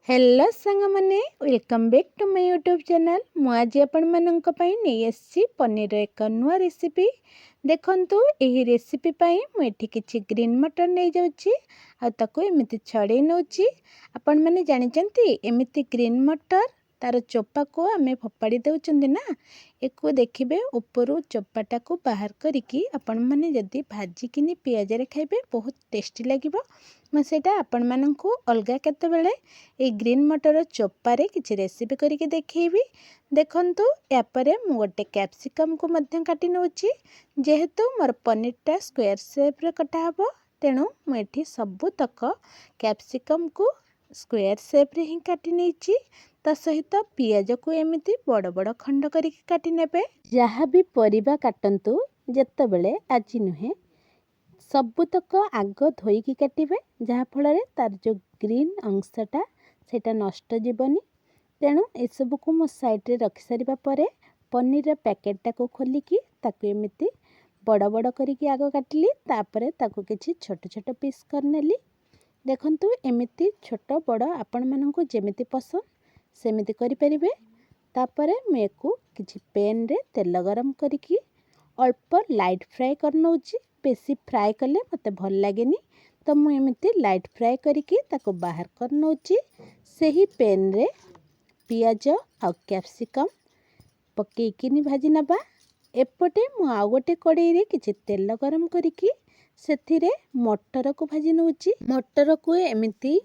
Hello सांग मैंने welcome back to my YouTube channel. मुझे आपण मानक पई नहीं आसी पनीर एक नुआ रेसिपी। देखंतु एही रेसिपी पई मु एठी किछि ग्रीन मटर नै जाउची आ ताको एमिति छड़े नउची। आपण माने जानि चंती एमिति ग्रीन मटर तार चोपा को आमे फपाड़ी देउचंदी ना, एको देखिबे ऊपरु चोपाटा को बाहर करिकी आपण माने जदी भाजी किनी पियाज रे खाइबे बहुत टेस्टी लागिबो। मैं सेटा आपण माननकु अलगा केते बेले ए ग्रीन मटर चोपारे किछि रेसिपी करिके देखैबी। देखंतु या परे मु गोटे कैप्सिकम को मध्य काटी नउची। जेहेतु मोर पनीरटा स्क्वायर शेप रे कटा हबो तेणु मु एठी सबु तक कैप्सिकम को स्क्वायर शेप रे ही काटी नेची। ता सहित पियाज को एमिति बड़ बड़ खंड करिके काटी नेबे। जहाँ भी परिबा काटंतु जेतेबेले आजि नुहे सबुतक आग धोईकी काटिबे, जहाँ फल तार जो ग्रीन अंशटा सेटा नष्ट जीवनी। तेणु एसबू को मो साइड रे रखि सारिबा परे पनीर पैकेटा को खोलिकी ताकू एमिति बड़ बड़ करिकी आग काटिली। तापरे ताकू किछि छोट छोट पीस करनेली। देखंतु एमिति छोट बड़ आपण माननकु जेमिति पसंद सेमिति करि परिबे। तापरे मैं को किछि पैन रे तेल गरम करिकी अल्प लाइट फ्राई करनौची। बेसी फ्राई कले मते भल लागेनी, तो मु एमिति लाइट फ्राई करिकी ताको बाहर करनौची। सेही पैन रे पियाज आ कैप्सिकम पकेइकिनी भाजी नबा। एपटे मु आ गोटे कड़ाई रे किछि तेल गरम करिकी सेथिरे मटर को भाजी नौची। मटर को एमिति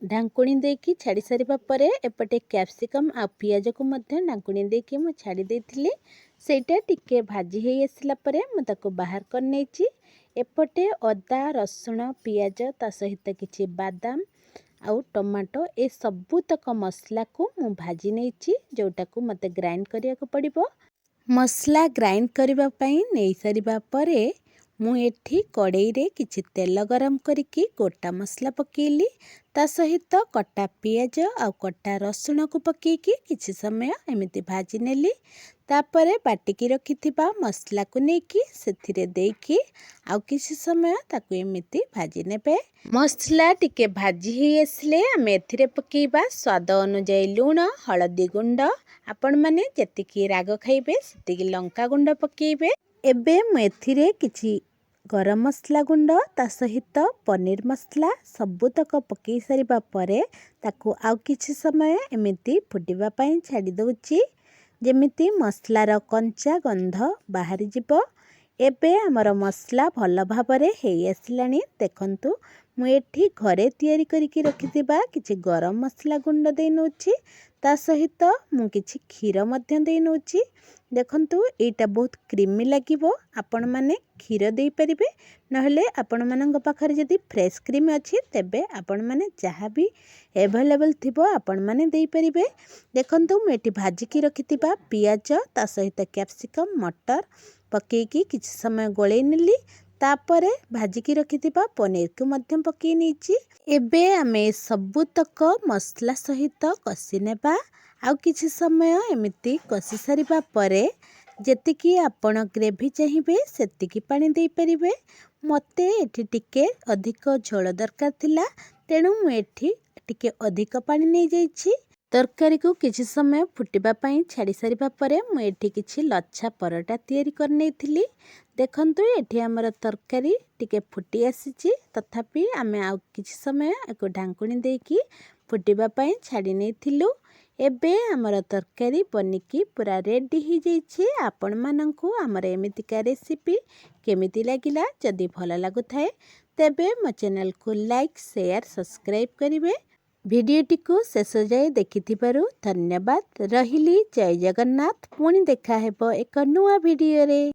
ढांकुणी देकी छाड़ी सारिबा परे एपटे कैप्सिकम आ पियाज को मध्य ढांकुणी देकी मु छाड़ी देथिली। सेटा टिके भाजी हे आसला परे मु ताको बाहर कर नेची। एपटे अदा रसुण पियाज ता सहित किछि बादाम आउ टमाटो ए सबु तक मसला को मु भाजी नेची, जोटा को मते ग्राइंड करिया को पड़िबो। मसला ग्राइंड करिबा पई नै सारिबा परे मु एठी कड़ाई रे किछि तेल गरम करिकी गोटा मसला पकेइली। ता सहित कटा पियाज आ कटा रसुण को पकेइकी किछि समय एमिति भाजी नेली। तापरे बाटिकी रखिथिबा मसला को नेकी सेथिरे देकी आउ किछि समय ताकू एमिति भाजी नेबे। मसला टिके भाजी हे आसले आमे एथिरे पकेइबा स्वाद अनुसार लूण, हळदी गुंड, आपण माने जतिकी राग खाइबे सेतिकी लंका गुंड पकेइबे। एबे मु एथिरे किछि गरम मसला गुंड ता सहित पनीर मसला सबुतक पकई सारिबा परे ताकू आउ किछि समय एमिति फुटिबा पई छाड़ी दउची, जेमिति मसलार कंचा गंध बाहरी जिवो। एबे हमर मसला भल भाबरे हेई आसिलानी। देखंतु मु एठी घरे तयारी करिकी रखिथिबा किछि गरम मसला गुंड देई नउची। ता सहित मु किछि क्षीर मध्य देई नउची। देखंतु एटा बहुत क्रीमी लागिबो। आपण माने क्षीर देई परिबे, नहले आपण मानक पाखरे जदी फ्रेश क्रीम अछि तेबे आपण माने जहाँ भी अवेलेबल थिबो आपण माने देई परिबे। देखंतु मु एठी भाजी की रखिथिबा पियाज ता सहित कैप्सिकम मटर पकेइकी किछि समय गोळेई नेली। तापरे भाजी की रखिथिबा पनीर को मध्यम पकई नेची। एबे आमे सबु तक मसला सहित कसी नेबा। आउ किछि समय एमिति कसी सारिबा परे जेतिकी आपण ग्रेवी चाहिए सेतिकी पानी देई परिबे। मते एठी टिके अधिक झोल दरकार थिला, तेणु मु एठी टिके अधिक पानी नै जाइछि। तरकारी को किछि समय फुटिबा पई छाड़ी सारिबा परे मु एठी किछि लच्छा परोटा तयारी कर नेथिली। देखंतु एठी हमर तरकारी टिके फुटी आसीछि, तथापि आमे आ किछि समय एको ढांकुणी देकी फुटिबा पई छाड़ी नेथिलु। एबे हमर तरकारी बनिकी पूरा रेडी ही जाइछि। आपण माननकु हमर एमितिका रेसिपी केमिति लागिला? जदि भल लागु थाए तेबे मो चैनल को लाइक शेयर सब्सक्राइब करिवे। भिडियोटी को शेष जाए देखिथिबारु धन्यवाद। रहिली। जय जगन्नाथ। पुणी देखा हेबो एक नुआ भिडियो रे।